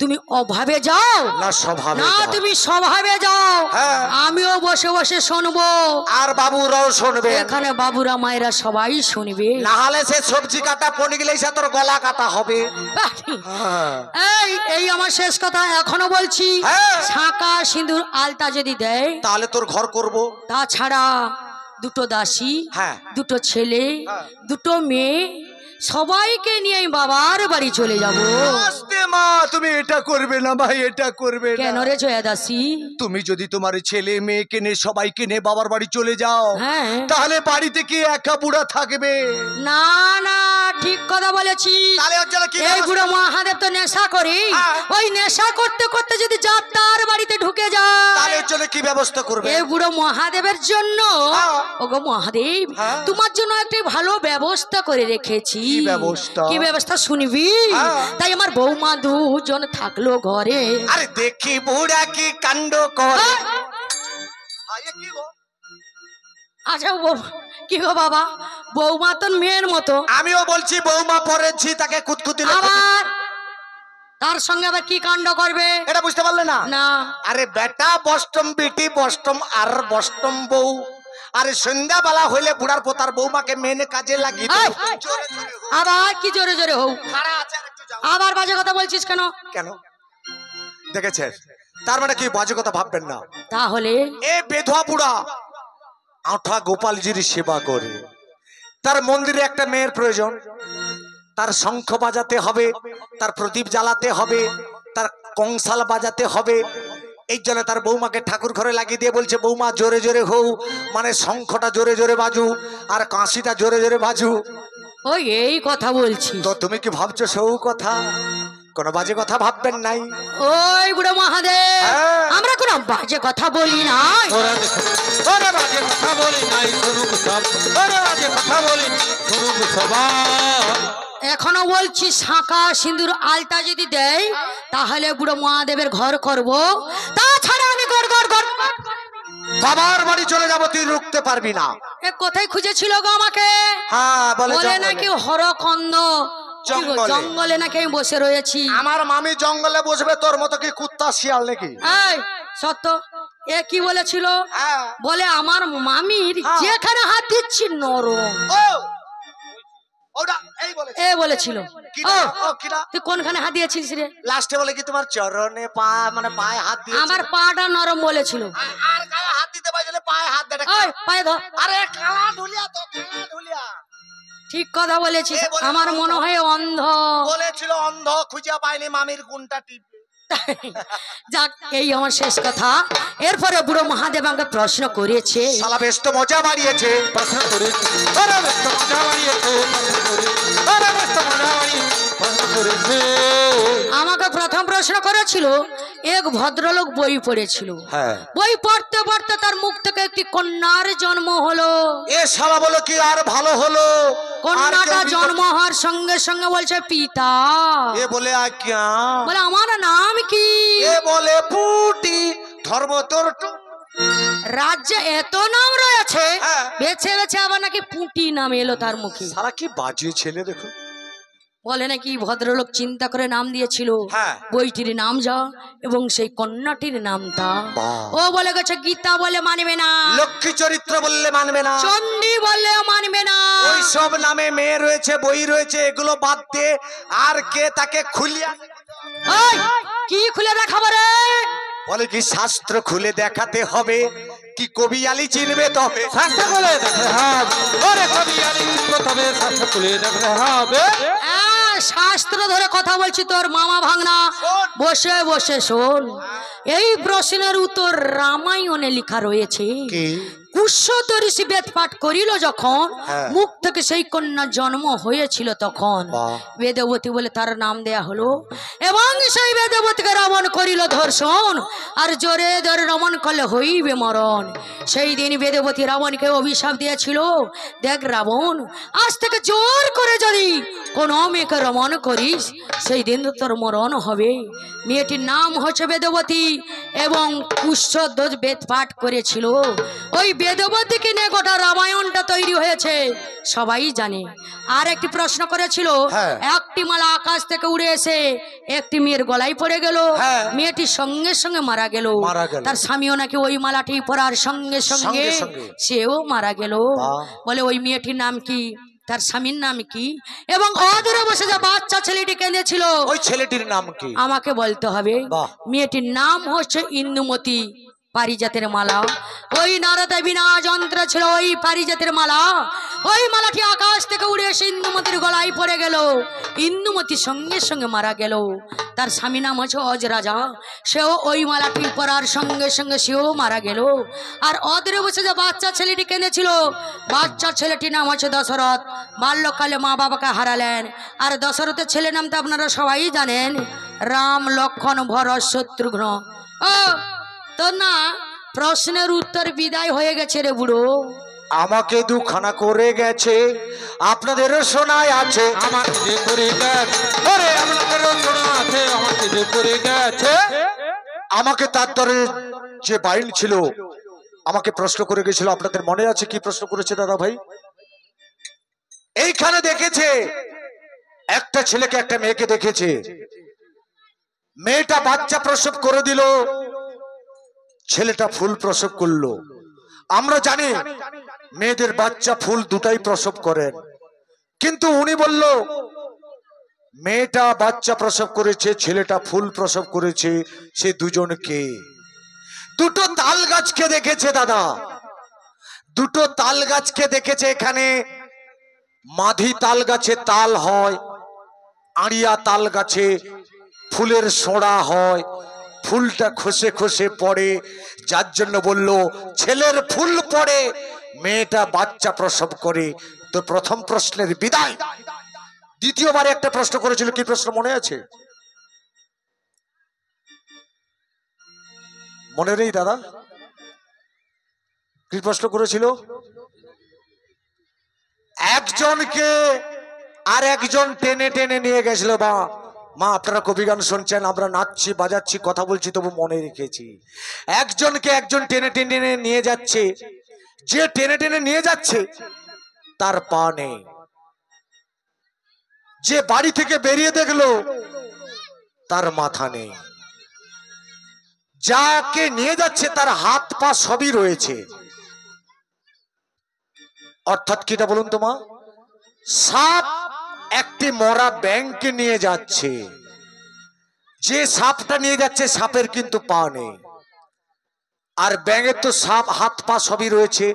তুমি অভাবে যাও না স্বভাবে না যাও। তুমি স্বভাবে যাও। হ্যাঁ। আমিও বসে বসে শুনবো, আর বাবুরাও শুনবে। এখানে বাবুরা মায়েরা সবাই শুনবে। না হলে সে সবজি কাটা পড়ে গেলে সে তোর গলা কাটা হবে। হ্যাঁ। এই এই আমার শেষ কথা এখনো বলছি, হ্যাঁ। ছাকা সিঁদুর আলতা যদি দেয়, তাহলে তোর ঘর করব। তাছাড়া দুটো দাসী, হ্যাঁ। দুটো ছেলে, হ্যাঁ। দুটো মেয়ে, সবাইকে নিয়ে আমি বাবার বাড়ি চলে যাব। আস্তে মা, তুমি এটা করবে না ভাই, এটা করবে না। কেন রে জয়া দাসী? তুমি যদি তোমার ছেলে মেয়েকে নিয়ে সবাইকে নিয়ে বাবার বাড়ি চলে যাও, হ্যাঁ, তাহলে বাড়িতে কি একা বুড়া থাকবে? না না, ঠিক কথা বলেছি। তাহলে হচ্ছে কি এই বুড়ো মহাদেব তো নেশা করি, হ্যাঁ। ওই নেশা করতে করতে যদি যাত্রার বাড়িতে ঢুকে যায়, তাহলে এর জন্য কি ব্যবস্থা করবে? এই বুড়ো মহাদেবের জন্য, হ্যাঁ। ওগো মহাদেব, হ্যাঁ। তোমার জন্য একটি ভালো ব্যবস্থা করে রেখেছি। কি ব্যবস্থা? কি ব্যবস্থা শুনবি? হ্যাঁ। তাই আমার বৌমা দুজন থাকলো ঘরে। আরে দেখি বুড়া কি কাণ্ড করে। আচ্ছা কি গো বাবা, বৌমা তো মেয়ের মতো, আমিও বলছি বৌমা পরেছি তাকে কুতকুতি আবার তার সঙ্গে আবার কি কাণ্ড করবে? এটা বুঝতে পারলে না? না, আরে বেটা বষ্টম বিটি বষ্টম আর বষ্টম বউ। আরে সন্ধ্যাবেলা হইলে বুড়ার পোতার বৌমাকে মেনে কাজে লাগিয়ে এই, দিও। আবার কি জোরে জোরে হোক, খাড়া আছে, আর একটু যাও। আবার বাজে কথা বলছিস কেন? কেন দেখেছেন? তার মানে কি বাজে কথা ভাববেন না। তাহলে এ বেধবা বুড়া আঠা গোপালজির সেবা করে, তার মন্দিরে একটা মেয়ের প্রয়োজন, তার শঙ্খ বাজাতে হবে, তার প্রদীপ জ্বালাতে হবে, তার কংসাল বাজাতে হবে। এই জন্য তার বৌমাকে ঠাকুর ঘরে লাগিয়ে দিয়ে বলছে, বৌমা জোরে জোরে হও, মানে শঙ্খটা জোরে জোরে বাজু আর কাঁসিটা জোরে জোরে বাজু। ওই এই কথা বলছি? তো তুমি কি ভাবছো সৌ কথা? কোনো বাজে কথা ভাববেন নাই। ওই বুড়ো মহাদেব, হ্যাঁ। আমরা কোনো বাজে কথা বলি নাই। ওরা দেখো, ওরা বাজে কথা বলি নাই, শুনুক সব, ওরা বাজে কথা বলি শুনুক সবাই। এখনো বলছি শাঁখা সিঁদুর আলতা যদি দেয় তাহলে বুড়ো মহাদেবের ঘর করব, তাছাড়া আমি ঘর ঘর ঘর বাবার বাড়ি চলে যাবো, তুই রুখতে পারবি না। এ কোথায় খুঁজেছিল গো আমাকে? হ্যাঁ বলে বলে জঙ্গলে। নাকি হরকন্দ কি গো, জঙ্গলে। জঙ্গলে নাকি আমি বসে রয়েছি। আমার মামি জঙ্গলে বসবে, তোর মতো কি কুত্তা শিয়াল নাকি? এই সত্য, এ কি বলেছিল? হ্যাঁ। বলে আমার মামির হ্যাঁ। যেখানে হাত দিচ্ছি নরম, ও ওটা এই বলেছে। এ বলেছিল। কিডা? ও, ও কিডা? তুই কোনখানে হাত দিয়েছিস রে? লাস্টে বলে কি তোমার চরণে পা, মানে পায়ে হাত দিয়ে। আমার পাটা নরম বলেছিল। আর গায়ে হাত দিতে পারলে পায়ে হাত দে। ওই পায়ে ধর। আরে কালা ঢুলিয়া তো, কালা ঢুলিয়া ঠিক কথা বলেছিস, এ বলে আমার অন্ধ। মনে হয় অন্ধ। বলেছিল অন্ধ, খুঁজে পাইনি মামির গুণটা টিপবে। যাক, এই আমার শেষ কথা। এরপরে বুড়ো মহাদেব আমাকে প্রশ্ন করেছে, শালা বেশ তো মজা বাড়িয়েছে। প্রশ্ন করেছে, ওরা বেশ তো মজা বাড়িয়েছে, প্রশ্ন করেছে, ওরা বেশ তো মজা বাড়িয়ে প্রশ্ন করেছে। আমাকে প্রথম প্রশ্ন করেছিল, এক ভদ্রলোক বই পড়েছিল, হ্যাঁ। বই পড়তে পড়তে তার মুখ থেকে একটি কন্যার জন্ম হলো। এ শালা বলো কি আর ভালো হলো? আর কন্যাটা কেউ জন্ম হওয়ার সঙ্গে সঙ্গে বলছে পিতা। এ বলে আজ্ঞা, বলে আমার নাম কি? এ বলে পুটি ধর্ম তোর রাজ্যে এত নাম রয়েছে, হ্যাঁ। বেছে বেছে আবার নাকি পুঁটি নাম এলো তার মুখে। সারা কি বাজে ছেলে দেখো। বলে নাকি ভদ্রলোক চিন্তা করে নাম দিয়েছিল, হ্যাঁ। বইটির নাম যা এবং সেই কন্যাটির নাম তা। বাহ। ও বলে গেছে গীতা বলে মানবে না, লক্ষ্মী চরিত্র বললে মানবে না, চণ্ডী বললেও মানবে না। ওই সব নামে মেয়ে রয়েছে, বই রয়েছে, এগুলো বাদ দে। আর কে তাকে খুলিয়া ওই, কি খুলে দেখাবো রে? বলে কি শাস্ত্র খুলে দেখাতে হবে, কি কবিয়ালি চিনবে তবে। শাস্ত্র খুলে দেখতে হবে, ওরে কবি আলী চিনবো তবে, শাস্ত্র খুলে দেখতে হবে। শাস্ত্র ধরে কথা বলছি তোর মামা ভাগনা, শোন। বসে বসে শোন। এই প্রশ্নের উত্তর রামায়ণে লেখা রয়েছে। কি? কুষ্যত ঋষি বেদ পাঠ করিল যখন, হ্যাঁ। মুখ থেকে সেই কন্যা জন্ম হয়েছিল তখন বাহ। বেদবতী বলে তার নাম দেয়া হলো। এবং সেই বেদবতীকে রাবণ করিল ধর্ষণ, আর জোরে জোরে রমণ করলে হইবে মরণ। সেই দিন বেদবতী রাবণকে অভিশাপ দিয়েছিল, দেখ রাবণ, আজ থেকে জোর করে যদি কোনো মেয়েকে রমণ করিস, সেই দিন তো তোর মরণ হবে। মেয়েটির নাম হচ্ছে বেদবতী এবং কুষ্যধ্বজ বেদ পাঠ করেছিল। ওই বেদবতীকে নিয়ে গোটা রামায়ণটা তৈরি হয়েছে, সবাই জানে। আর একটি প্রশ্ন করেছিল, হ্যাঁ। একটি মালা আকাশ থেকে উড়ে এসে একটি মেয়ের গলায় পড়ে গেল, হ্যাঁ। মেয়েটি সঙ্গে সঙ্গে মারা গেল। মারা গেল। তার স্বামীও নাকি ওই মালাটি পরার সঙ্গে সঙ্গে সঙ্গে সঙ্গে। সেও মারা গেল। বাহ। বলে ওই মেয়েটির নাম কি, তার স্বামীর নাম কি, এবং অদূরে বসে যে বাচ্চা ছেলেটি কেঁদেছিল ওই ছেলেটির নাম কি? আমাকে বলতে হবে। বাহ। মেয়েটির নাম হচ্ছে ইন্দুমতি। পারিজাতের মালা। ওই নারদে বিনা যন্ত্র ছিল ওই পারিজাতের মালা। ওই মালাটি আকাশ থেকে উড়ে এসে ইন্দুমতির গলায় পড়ে গেল। ইন্দুমতি সঙ্গে সঙ্গে মারা গেল। তার স্বামী নাম হচ্ছে অজরাজা। সেও ওই মালাটি পরার সঙ্গে সঙ্গে সেও মারা গেল। আর অদরে বসে যে বাচ্চা ছেলেটি কেঁদেছিল, বাচ্চা ছেলেটির নাম হচ্ছে দশরথ। বাল্যকালে মা বাবাকে হারালেন। আর দশরথের ছেলে নাম তো আপনারা সবাই জানেন, রাম, লক্ষ্মণ, ভরত, শত্রুঘ্ন। ও তো না, প্রশ্নের উত্তর বিদায় হয়ে গেছে রে বুড়ো। আমাকে দুখানা করে গেছে, আপনাদেরও শোনায় আছে। আমাকে যে করে গেছে, ওরে আপনাদেরও শোনা আছে, আমাকে যে করে গেছে। আমাকে তার তরে যে বাইন ছিল আমাকে প্রশ্ন করে গেছিল। আপনাদের মনে আছে কি প্রশ্ন করেছে দাদা ভাই? এইখানে দেখেছে একটা ছেলেকে একটা মেয়েকে দেখেছে। মেয়েটা বাচ্চা প্রসব করে দিল, ছেলেটা ফুল প্রসব করলো। আমরা জানি মেয়েদের বাচ্চা ফুল দুটাই প্রসব করেন, কিন্তু উনি বলল মেয়েটা বাচ্চা প্রসব করেছে, ছেলেটা ফুল প্রসব করেছে। সে দুজনকে দুটো তাল গাছকে দেখেছে দাদা, দুটো তাল গাছকে দেখেছে। এখানে মাধি তাল গাছে তাল হয়, আড়িয়া তাল গাছে ফুলের সোড়া হয়, ফুলটা খসে খসে পড়ে, যার জন্য বলল ছেলের ফুল পড়ে, মেয়েটা বাচ্চা প্রসব করে। তো প্রথম প্রশ্নের বিদায়। দ্বিতীয়বারে একটা প্রশ্ন করেছিল, কি প্রশ্ন মনে আছে? মনে নেই দাদা? কি প্রশ্ন করেছিল? একজনকে আর একজন টেনে টেনে নিয়ে গেছিল। বা মা, আপনারা কবি গান শুনছেন, আমরা নাচছি বাজাচ্ছি কথা বলছি, তবু মনে রেখেছি। একজনকে একজন টেনে টেনে নিয়ে যাচ্ছে, যে টেনে টেনে নিয়ে যাচ্ছে তার পা নেই। যে বাড়ি থেকে বেরিয়ে দেখলো তার মাথা নেই। যাকে নিয়ে যাচ্ছে তার হাত পা সবই রয়েছে। অর্থাৎ কিটা বলুন তো মা? সাপ একটি মরা ব্যাঙকে নিয়ে যাচ্ছে, যে সাপটা নিয়ে যাচ্ছে সাপের কিন্তু পা নেই, আর ব্যাঙের তো সাপ হাত পা সবই রয়েছে।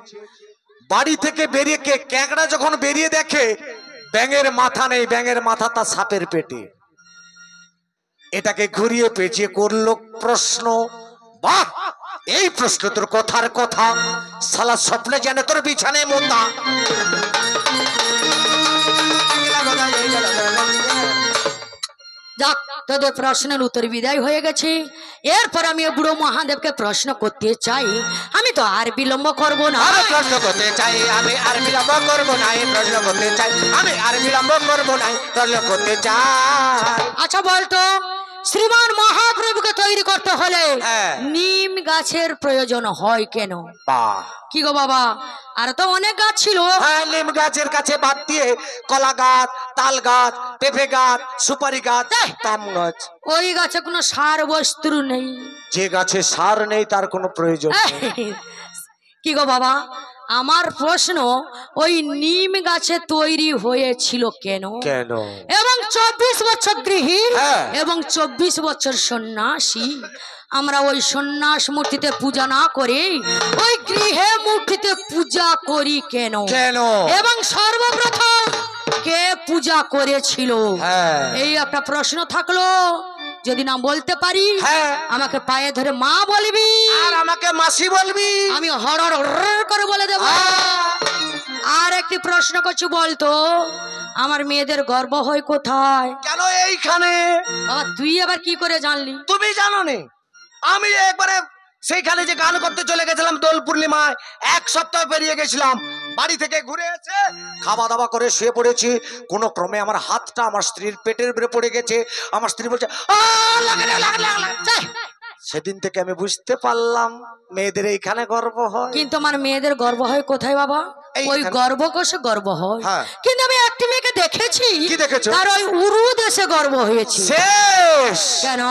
বাড়ি থেকে বেরিয়ে ক্যাকড়া যখন বেরিয়ে দেখে ব্যাঙের মাথা নেই, ব্যাঙের মাথা তার সাপের পেটে। এটাকে ঘুরিয়ে পেঁচিয়ে করলো প্রশ্ন। বাহ, এই প্রশ্ন তোর কথার কথা, সালা স্বপ্নে জানে তোর বিছানে মোতা। যাক, তোদের প্রশ্নের উত্তর বিদায় হয়ে গেছে। এরপর আমি বুড়ো মহাদেবকে প্রশ্ন করতে চাই। আমি তো আর বিলম্ব করব না। প্রশ্ন করতে চাই, আমি আর বিলম্ব করবো না। প্রশ্ন করতে চাই, আমি আর বিলম্ব করবো না। প্রশ্ন করতে চাই। আচ্ছা বলতো, শ্রীমান মহাপ্রভুকে তৈরি করতে হলে হ্যাঁ। নিম গাছের প্রয়োজন হয় কেন? বাহ, কি গো বাবা, আর তো অনেক গাছ ছিল। হ্যাঁ, নিম গাছের কাছে বাদ দিয়ে কলা গাছ, তাল গাছ, পেঁপে গাছ, সুপারি গাছ, পাম গাছ। ওই গাছে কোনো সার বস্তু নেই। যে গাছে সার নেই তার কোনো প্রয়োজন নেই। কি গো বাবা, আমার প্রশ্ন ওই নিম গাছে তৈরি হয়েছিল কেন? কেন? এবং 24 বছর গৃহী হ্যাঁ। এবং 24 বছর সন্ন্যাসী, আমরা ওই সন্ন্যাস মূর্তিতে পূজা না করে ওই গৃহে মূর্তিতে পূজা করি কেন? কেন? এবং সর্বপ্রথম কে পূজা করেছিল? হ্যাঁ। এই একটা প্রশ্ন থাকলো। যদি না বলতে পারি, হ্যাঁ, আমাকে পায়ে ধরে মা বলবি, আর আমাকে মাসি বলবি। আমি হর হর হর করে বলে দেব। আর একটি প্রশ্ন করছি, বলতো আমার মেয়েদের গর্ব হয় কোথায়? কেন এইখানে? বাবা তুই আবার কি করে জানলি? তুমি জানো নি? আমি একবারে সেইখানে যে গান করতে চলে গেছিলাম দোল পূর্ণিমায়, এক সপ্তাহ পেরিয়ে গেছিলাম। বাড়ি থেকে ঘুরে এসে খাওয়া দাওয়া করে শুয়ে পড়েছি। কোন ক্রমে আমার হাতটা আমার স্ত্রীর পেটের উপরে পড়ে গেছে। আমার স্ত্রী বলছে, সেদিন থেকে আমি বুঝতে পারলাম মেয়েদের এইখানে গর্ব হয়। কিন্তু আমার মেয়েদের গর্ব হয় কোথায় বাবা? ওই গর্ব কোষে গর্ব হয়। হ্যাঁ। কিন্তু আমি একটি মেয়েকে দেখেছি। কি দেখেছো? তার ওই উরু দেশে গর্ব হয়েছে। শেষ। কেন?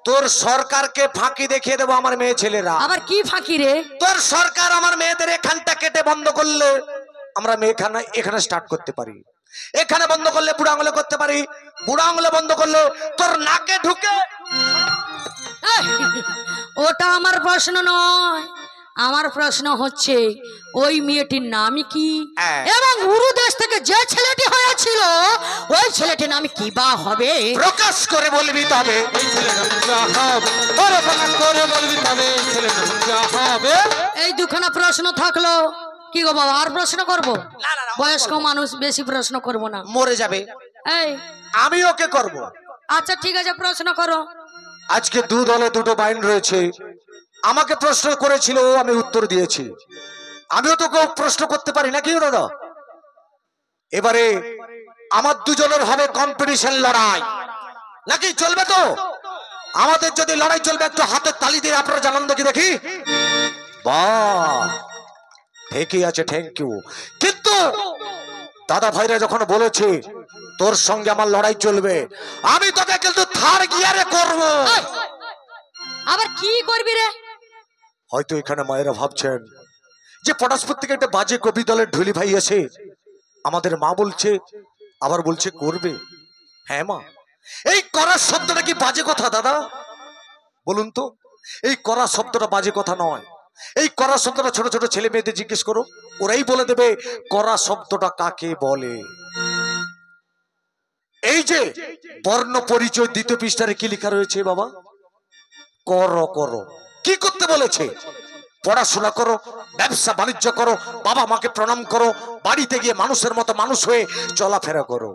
তোর সরকারকে ফাঁকি দেখিয়ে দেবো আমার মেয়ে ছেলেরা। আবার কি ফাঁকি রে? তোর সরকার আমার মেয়েদের এখানটা কেটে বন্ধ করলে আমরা মেয়েখানা এখানে স্টার্ট করতে পারি। এখানে বন্ধ করলে বুড়ো আঙুলে করতে পারি, বুড়ো আঙুলে বন্ধ করলে তোর নাকে ঢুকে। ওটা আমার প্রশ্ন নয়, আমার প্রশ্ন হচ্ছে ওই মেয়েটির নাম কি, হ্যাঁ। এবং উরু দেশ থেকে যে ছেলেটি হয়েছিল ওই ছেলেটির নাম কি বা হবে? প্রকাশ করে বলবি তবে। এই ছেলের নাম যা হবে, ওরে প্রকাশ করে বলবি তবে এই ছেলের নাম যা হবে। এই দুখানা প্রশ্ন থাকলো, কি গো বাবা আর প্রশ্ন করব? না, না, না, বয়স্ক মানুষ, বেশি প্রশ্ন করব না। মরে যাবে। এই আমি ওকে করব। আচ্ছা ঠিক আছে, প্রশ্ন করো। আজকে দু দলে দুটো বাইন রয়েছে, আমাকে প্রশ্ন করেছিল, আমি উত্তর দিয়েছি। আমিও তো কেউ প্রশ্ন করতে পারি নাকি দাদা? এবারে আমার দুজনের হবে কম্পিটিশন লড়াই, নাকি চলবে তো? আমাদের যদি লড়াই চলবে একটু হাতের তালি দিয়ে আপনারা জানান দেখি দেখি। বাহ, ঠিকই আছে, থ্যাংক ইউ। কিন্তু দাদা ভাইরা যখন বলেছে তোর সঙ্গে আমার লড়াই চলবে, আমি তোকে কিন্তু থার্ড গিয়ারে করব। এই, আবার কি করবি রে? হয়তো এখানে মায়েরা ভাবছেন যে পটাশপুর থেকে একটা বাজে কবি দলের ঢুলি ভাই এসে আমাদের মা বলছে, আবার বলছে করবে। হ্যাঁ মা, এই করা শব্দটা কি বাজে কথা দাদা? বলুন তো, এই করা শব্দটা বাজে কথা নয়। এই করা শব্দটা ছোট ছোট ছেলে মেয়েদের জিজ্ঞেস করো, ওরাই বলে দেবে করা শব্দটা কাকে বলে। এই যে বর্ণ পরিচয় দ্বিতীয় পৃষ্ঠারে কি লেখা রয়েছে বাবা? করো করো। কি করতে বলেছে? পড়াশোনা করো, ব্যবসা বাণিজ্য করো, বাবা মাকে প্রণাম করো, বাড়িতে গিয়ে মানুষের মতো মানুষ হয়ে চলাফেরা করো।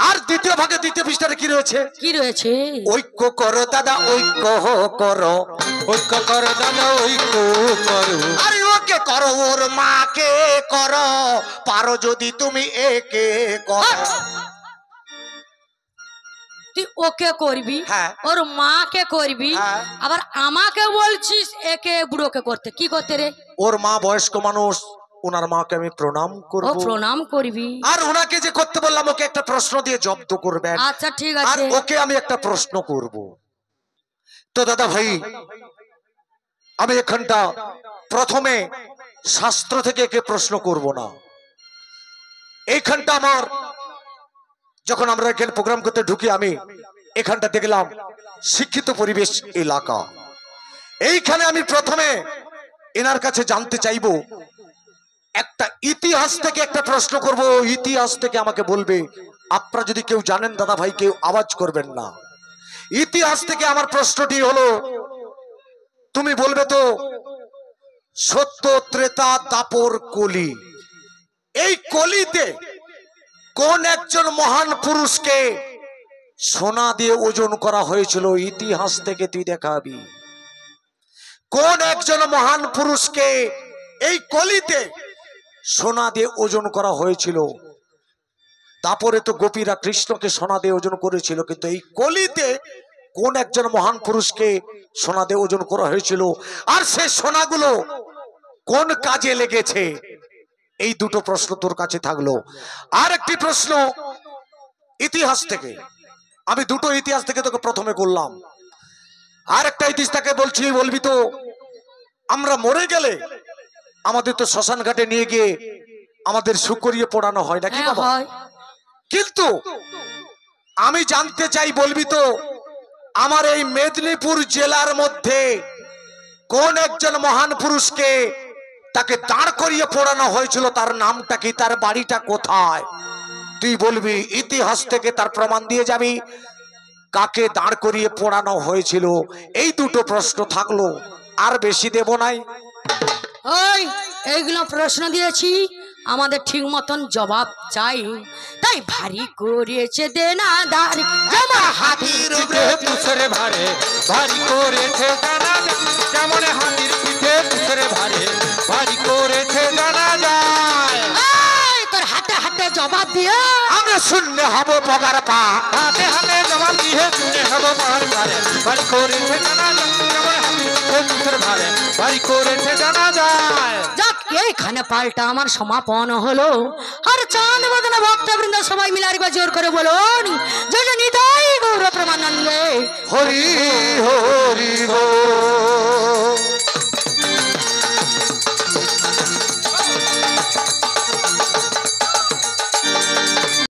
আর দ্বিতীয় ভাগে দ্বিতীয় পৃষ্ঠারে কি রয়েছে? কি রয়েছে? ঐক্য করো দাদা, ঐক্য করো। ঐক্য করো দাদা, ঐক্য করো। আরে ওকে করো, ওর মাকে করো, পারো যদি তুমি একে করো। তুই ওকে করবি, হ্যাঁ। ওর মাকে করবি, হ্যাঁ। আবার আমাকে বলছিস একে বুড়োকে করতে? কি করতে রে? ওর মা বয়স্ক মানুষ, ওনার মাকে আমি প্রণাম ও করব। প্রণাম করবি। আর ওনাকে যে করতে বললাম, ওকে একটা প্রশ্ন দিয়ে জব্দ করবেন। আচ্ছা ঠিক আর আছে। ওকে আমি একটা প্রশ্ন করব। তো দাদা ভাই, আমি এখানটা প্রথমে শাস্ত্র থেকে একে প্রশ্ন করব না। এইখানটা আমার, যখন আমরা এখানে প্রোগ্রাম করতে ঢুকি, আমি এখানটা দেখলাম শিক্ষিত পরিবেশ এলাকা। এইখানে আমি প্রথমে এনার কাছে জানতে চাইবো, একটা ইতিহাস থেকে একটা প্রশ্ন করব। ইতিহাস থেকে আমাকে বলবে। আপনারা যদি কেউ জানেন দাদা ভাই, কেউ আওয়াজ করবেন না। ইতিহাস থেকে আমার প্রশ্নটি হলো, তুমি বলবে তো সত্য, ত্রেতা, দাপর, কলি, এই কলিতে কোন একজন মহান পুরুষকে সোনা দিয়ে ওজন করা হয়েছিল? ইতিহাস থেকে তুই দেখাবি কোন একজন মহান পুরুষকে এই কলিতে সোনা দিয়ে ওজন করা হয়েছিল। তারপরে তো গোপীরা কৃষ্ণকে সোনা দিয়ে ওজন করেছিল, কিন্তু এই কলিতে কোন একজন মহান পুরুষকে সোনা দিয়ে ওজন করা হয়েছিল, আর সে সোনাগুলো কোন কাজে লেগেছে? এই দুটো প্রশ্ন তোর কাছে থাকলো। আর একটি প্রশ্ন ইতিহাস থেকে, আমি দুটো ইতিহাস থেকে তোকে প্রথমে করলাম। আর একটা ইতিহাস থেকে বলছি, বলবি তো আমরা মরে গেলে আমাদের তো শ্মশান ঘাটে নিয়ে গিয়ে আমাদের শুকরিয়ে পোড়ানো হয় নাকি হ্যাঁ, বাবা? হয়। কিন্তু আমি জানতে চাই, বলবি তো আমার এই মেদিনীপুর জেলার মধ্যে কোন একজন মহান পুরুষকে তাকে দাঁড় করিয়ে পোড়ানো হয়েছিল? তার নামটা কি, তার বাড়িটা কোথায়? তুই বলবি, ইতিহাস থেকে তার প্রমাণ দিয়ে যাবি কাকে দাঁড় করিয়ে পোড়ানো হয়েছিল। এই দুটো প্রশ্ন থাকলো, আর বেশি দেব নাই। ওই এইগুলো প্রশ্ন দিয়েছি, আমাদের ঠিক মতন জবাব চাই। তাই ভারী করেছে দেনাদার যেমন হাতির পিঠে পুষরে ভারে, ভারী করেছে জানা যায়। যেমন হাতির পিঠে পুষরে ভারে, ভারী করেছে জানা যায়। এই, তোর হাতে হাতে জবাব দিয়ে আমরা শূন্য হব বগার পা। হাতে হাতে জবাব দিয়ে শুনে হবো পার ভারে, ভারী করেছে জানা যায়। যেমন হাতির পিঠে পুষরে ভারে, ভারী করেছে জানা যায়। যাক, এইখানে পাল্টা আমার সমাপন হলো। আর চাঁদ বদনা ভক্তবৃন্দ সবাই মিলে আরেকবার জোর করে বলুন, জয় জয় নিতাই গৌর প্রেমানন্দে। হরি হরি বল।